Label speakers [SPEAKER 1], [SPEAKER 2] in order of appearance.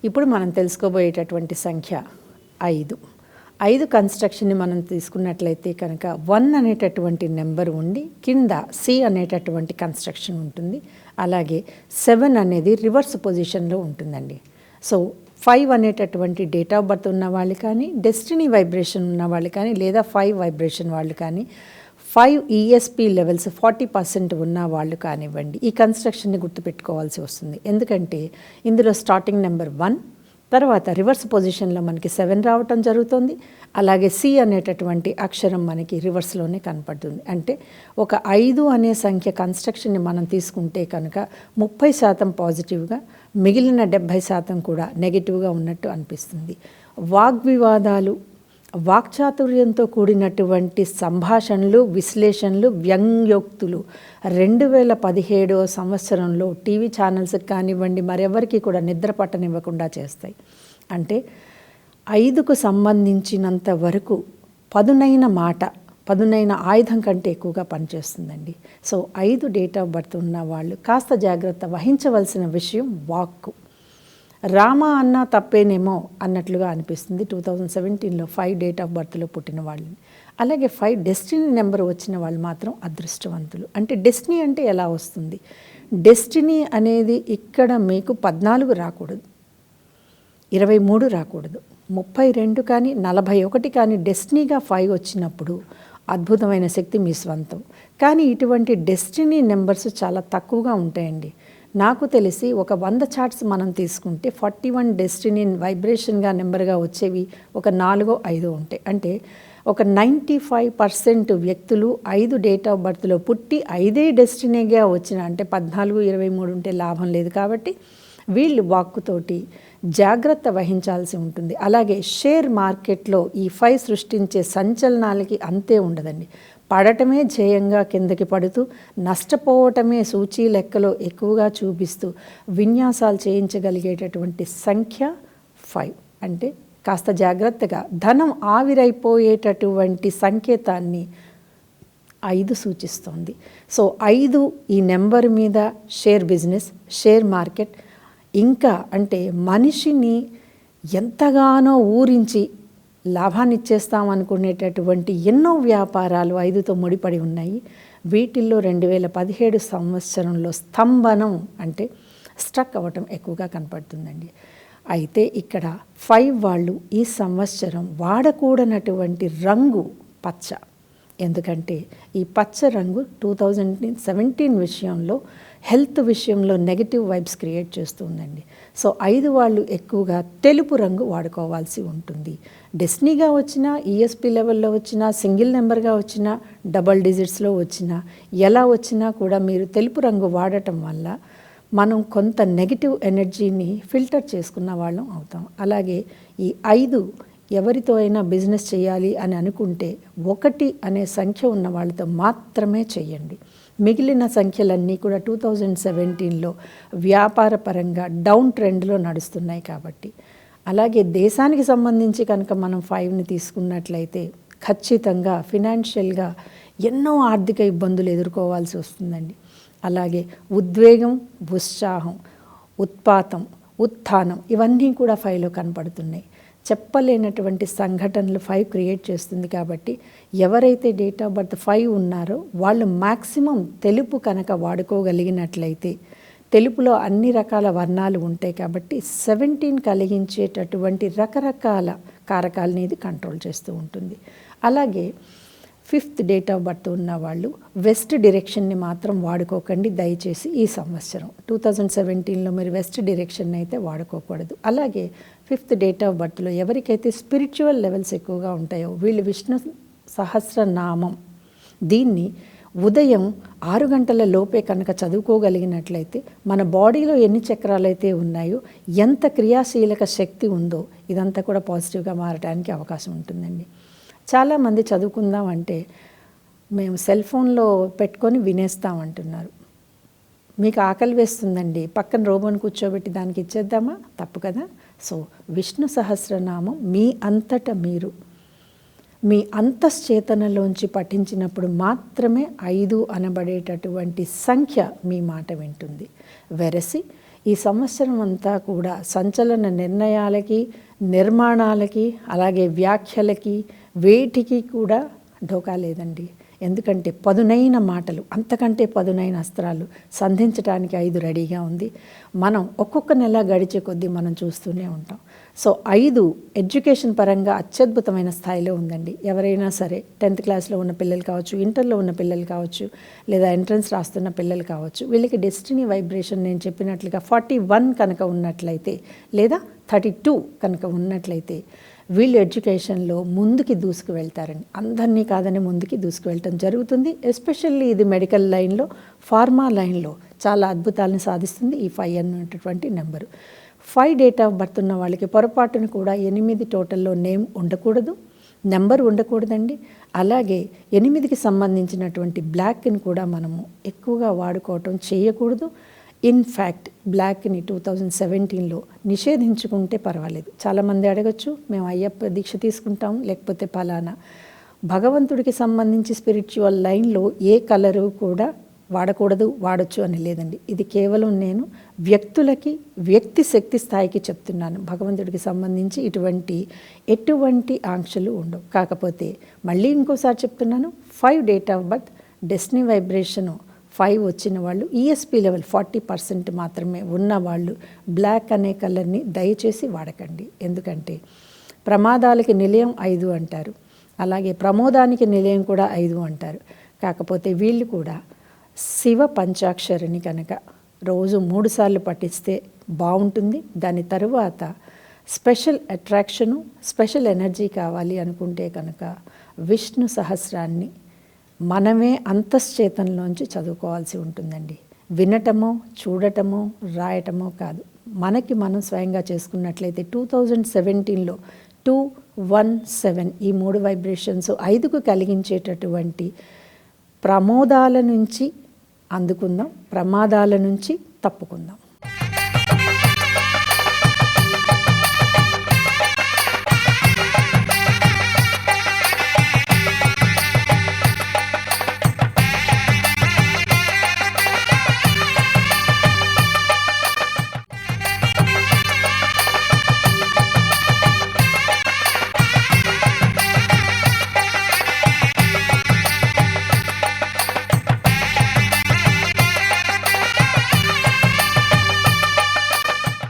[SPEAKER 1] ఇప్పుడు మనం తెలుసుకోబోయేటటువంటి సంఖ్య 5. 5 కన్స్ట్రక్షన్ని మనం తీసుకున్నట్లయితే కనుక 1 అనేటటువంటి నెంబర్ ఉండి కింద సి అనేటటువంటి కన్స్ట్రక్షన్ ఉంటుంది. అలాగే 7 అనేది రివర్స్ పొజిషన్లో ఉంటుందండి. సో 5 అనేటటువంటి డేట్ ఆఫ్ బర్త్ ఉన్న వాళ్ళు కానీ, డెస్టినీ వైబ్రేషన్ ఉన్న వాళ్ళు కానీ, లేదా 5 వైబ్రేషన్ వాళ్ళు కానీ, 5 ఈఎస్పి లెవెల్స్ 40% ఉన్న వాళ్ళు కానివ్వండి, ఈ కన్స్ట్రక్షన్ని గుర్తుపెట్టుకోవాల్సి వస్తుంది. ఎందుకంటే ఇందులో స్టార్టింగ్ నెంబర్ 1, తర్వాత రివర్స్ పొజిషన్లో మనకి 7 రావటం జరుగుతుంది. అలాగే సి అనేటటువంటి అక్షరం మనకి రివర్స్లోనే కనపడుతుంది. అంటే ఒక 5 అనే సంఖ్య కన్స్ట్రక్షన్ని మనం తీసుకుంటే కనుక 30% పాజిటివ్గా, మిగిలిన 70% కూడా నెగిటివ్గా ఉన్నట్టు అనిపిస్తుంది. వాగ్వివాదాలు, వాక్చాతుర్యంతో కూడినటువంటి సంభాషణలు, విశ్లేషణలు, వ్యంగ్యోక్తులు 2017 సంవత్సరంలో టీవీ ఛానల్స్కి కానివ్వండి, మరెవరికి కూడా నిద్ర పట్టనివ్వకుండా చేస్తాయి. అంటే 5కు సంబంధించినంత వరకు పదునైన మాట, పదునైన ఆయుధం కంటే ఎక్కువగా పనిచేస్తుందండి. సో 5 డేట్ ఆఫ్ బర్త్ ఉన్న వాళ్ళు కాస్త జాగ్రత్త వహించవలసిన విషయం వాక్కు. రామ అన్న తప్పేనేమో అన్నట్లుగా అనిపిస్తుంది 2017లో 5 డేట్ ఆఫ్ బర్త్లో పుట్టిన వాళ్ళని. అలాగే 5 డెస్టినీ నెంబర్ వచ్చిన వాళ్ళు మాత్రం అదృష్టవంతులు. అంటే డెస్టినీ అంటే ఎలా వస్తుంది? డెస్టినీ అనేది ఇక్కడ మీకు 14 రాకూడదు, 23 రాకూడదు, 32 కానీ 41 కానీ డెస్టినీగా 5 వచ్చినప్పుడు అద్భుతమైన శక్తి మీ స్వంతం. కానీ ఇటువంటి డెస్టినీ నెంబర్స్ చాలా తక్కువగా ఉంటాయండి. నాకు తెలిసి ఒక 100 చార్ట్స్ మనం తీసుకుంటే 41 డెస్టినీ వైబ్రేషన్గా నెంబర్గా వచ్చేవి ఒక 4-5 ఉంటాయి. అంటే ఒక 95% వ్యక్తులు 5 డేట్ ఆఫ్ బర్త్లో పుట్టి 5 డెస్టినీగా వచ్చిన, అంటే 14, 23 ఉంటే లాభం లేదు. కాబట్టి వీళ్ళు వాక్కుతోటి జాగ్రత్త వహించాల్సి ఉంటుంది. అలాగే షేర్ మార్కెట్లో ఈ 5 సృష్టించే సంచలనాలకి అంతే ఉండదండి. పడటమే ధ్యేయంగా కిందకి పడుతూ, నష్టపోవటమే సూచీ లెక్కలో ఎక్కువగా చూపిస్తూ విన్యాసాలు చేయించగలిగేటటువంటి సంఖ్య 5. అంటే కాస్త జాగ్రత్తగా ధనం ఆవిరైపోయేటటువంటి సంకేతాన్ని 5 సూచిస్తోంది. సో 5 ఈ నెంబర్ మీద షేర్ బిజినెస్, షేర్ మార్కెట్, ఇంకా అంటే మనిషిని ఎంతగానో ఊరించి లాభాన్ని ఇచ్చేస్తామనుకునేటటువంటి ఎన్నో వ్యాపారాలు 5తో ముడిపడి ఉన్నాయి. వీటిల్లో 2017 సంవత్సరంలో స్తంభనం అంటే స్ట్రక్ అవ్వటం ఎక్కువగా కనపడుతుందండి. అయితే ఇక్కడ 5 వాళ్ళు ఈ సంవత్సరం వాడకూడనటువంటి రంగు పచ్చ. ఎందుకంటే ఈ పచ్చ రంగు 2017 విషయంలో హెల్త్ విషయంలో నెగిటివ్ వైబ్స్ క్రియేట్ చేస్తుందండి. సో 5 వాళ్ళు ఎక్కువగా తెలుపు రంగు వాడుకోవాల్సి ఉంటుంది. డెస్టినీగా వచ్చినా, ఈఎస్పి లెవెల్లో వచ్చినా, సింగిల్ నెంబర్గా వచ్చినా, డబల్ డిజిట్స్లో వచ్చినా, ఎలా వచ్చినా కూడా మీరు తెలుపు రంగు వాడటం వల్ల మనం కొంత నెగిటివ్ ఎనర్జీని ఫిల్టర్ చేసుకున్న వాళ్ళం అవుతాం. అలాగే ఈ 5 ఎవరితో అయినా బిజినెస్ చేయాలి అని అనుకుంటే 1 అనే సంఖ్య ఉన్న వాళ్ళతో మాత్రమే చేయండి. మిగిలిన సంఖ్యలన్నీ కూడా 2017లో వ్యాపార పరంగా డౌన్ ట్రెండ్లో నడుస్తున్నాయి కాబట్టి. అలాగే దేశానికి సంబంధించి కనుక మనం 5ని తీసుకున్నట్లయితే ఖచ్చితంగా ఫినాన్షియల్గా ఎన్నో ఆర్థిక ఇబ్బందులు ఎదుర్కోవాల్సి వస్తుందండి. అలాగే ఉద్వేగం, ఉత్సాహం, ఉత్పాతం, ఉత్థానం ఇవన్నీ కూడా 5లో కనపడుతున్నాయి. చెప్పలేనటువంటి సంఘటనలు 5 క్రియేట్ చేస్తుంది. కాబట్టి ఎవరైతే డేట్ ఆఫ్ బర్త్ 5 ఉన్నారో వాళ్ళు మ్యాక్సిమం తెలుపు కనుక వాడుకోగలిగినట్లయితే, తెలుపులో అన్ని రకాల వర్ణాలు ఉంటాయి కాబట్టి 17 కలిగించేటటువంటి రకరకాల కారకాలని ఇది కంట్రోల్ చేస్తూ ఉంటుంది. అలాగే 5th డేట్ ఆఫ్ బర్త్ ఉన్న వాళ్ళు వెస్ట్ డైరెక్షన్ని మాత్రం వాడుకోకండి దయచేసి. ఈ సంవత్సరం 2017లో మీరు వెస్ట్ డైరెక్షన్ అయితే వాడుకోకూడదు. అలాగే 5th డేట్ ఆఫ్ బర్త్లో ఎవరికైతే స్పిరిచువల్ లెవెల్స్ ఎక్కువగా ఉంటాయో వీళ్ళు విష్ణు సహస్రనామం దీన్ని ఉదయం 6 గంటల లోపే కనుక చదువుకోగలిగినట్లయితే మన బాడీలో ఎన్ని చక్రాలు అయితే ఉన్నాయో, ఎంత క్రియాశీలక శక్తి ఉందో ఇదంతా కూడా పాజిటివ్గా మారడానికి అవకాశం ఉంటుందండి. చాలామంది చదువుకుందామంటే మేము సెల్ ఫోన్లో పెట్టుకొని వినేస్తామంటున్నారు. మీకు ఆకలి వేస్తుందండి, పక్కన రోబోని కూర్చోబెట్టి దానికి ఇచ్చేద్దామా? తప్పు కదా. సో విష్ణు సహస్రనామం మీ అంతట మీరు మీ అంతశ్చేతనలోంచి పఠించినప్పుడు మాత్రమే 5 అనబడేటటువంటి సంఖ్య మీ మాట వింటుంది. వెరసి ఈ సంవత్సరం అంతా కూడా సంచలన నిర్ణయాలకి, నిర్మాణాలకి, అలాగే వ్యాఖ్యలకి, వేటికి కూడా ఢోకా లేదండి. ఎందుకంటే పదునైన మాటలు, అంతకంటే పదునైన అస్త్రాలు సంధించడానికి 5 రెడీగా ఉంది. మనం ఒక్కొక్క నెల గడిచే కొద్దీ మనం చూస్తూనే ఉంటాం. సో 5 ఎడ్యుకేషన్ పరంగా అత్యద్భుతమైన స్థాయిలో ఉందండి. ఎవరైనా సరే 10th క్లాస్లో ఉన్న పిల్లలు కావచ్చు, ఇంటర్లో ఉన్న పిల్లలు కావచ్చు, లేదా ఎంట్రన్స్ రాస్తున్న పిల్లలు కావచ్చు, వీళ్ళకి డెస్టినీ వైబ్రేషన్ నేను చెప్పినట్లుగా 41 కనుక ఉన్నట్లయితే, లేదా 32 కనుక ఉన్నట్లయితే వీళ్ళు ఎడ్యుకేషన్లో ముందుకి దూసుకు వెళ్తారండి. అందరినీ కాదని ముందుకి దూసుకు వెళ్ళటం జరుగుతుంది. ఎస్పెషల్లీ ఇది మెడికల్ లైన్లో, ఫార్మా లైన్లో చాలా అద్భుతాలను సాధిస్తుంది ఈ 5 అనేటటువంటి నెంబరు. 5 డేట్ ఆఫ్ బర్త్ ఉన్న వాళ్ళకి పొరపాటును కూడా 8 టోటల్లో నేమ్ ఉండకూడదు, నెంబర్ ఉండకూడదండి. అలాగే 8కి సంబంధించినటువంటి బ్లాక్ని కూడా మనము ఎక్కువగా వాడుకోవటం చేయకూడదు. ఇన్ఫ్యాక్ట్ బ్లాక్ని 2017లో నిషేధించుకుంటే పర్వాలేదు. చాలామంది అడగచ్చు, మేము అయ్యప్ప దీక్ష తీసుకుంటాం, లేకపోతే పలానా. భగవంతుడికి సంబంధించి స్పిరిచువల్ లైన్లో ఏ కలరు కూడా వాడకూడదు, వాడచ్చు అని లేదండి. ఇది కేవలం నేను వ్యక్తులకి, వ్యక్తి శక్తి స్థాయికి చెప్తున్నాను. భగవంతుడికి సంబంధించి ఎటువంటి ఆంక్షలు ఉండవు. కాకపోతే మళ్ళీ ఇంకోసారి చెప్తున్నాను, 5 date of birth destiny vibration 5 వచ్చిన వాళ్ళు, ఈఎస్పీ లెవెల్ 40% మాత్రమే ఉన్నవాళ్ళు బ్లాక్ అనే కలర్ని దయచేసి వాడకండి. ఎందుకంటే ప్రమాదాలకి నిలయం 5 అంటారు, అలాగే ప్రమోదానికి నిలయం కూడా 5 అంటారు. కాకపోతే వీళ్ళు కూడా శివ పంచాక్షరిని కనుక రోజు 3 సార్లు పఠిస్తే బాగుంటుంది. దాని తరువాత స్పెషల్ అట్రాక్షను, స్పెషల్ ఎనర్జీ కావాలి అనుకుంటే కనుక విష్ణు సహస్రాన్ని మనమే అంతశ్చేతనలోంచి చదువుకోవాల్సి ఉంటుందండి. వినటమో, చూడటమో, రాయటమో కాదు. మనకి మనం స్వయంగా చేసుకున్నట్లయితే 2017లో 217 ఈ 3 వైబ్రేషన్స్ 5కు కలిగించేటటువంటి ప్రమోదాల నుంచి అందుకుందాం, ప్రమాదాల నుంచి తప్పుకుందాం.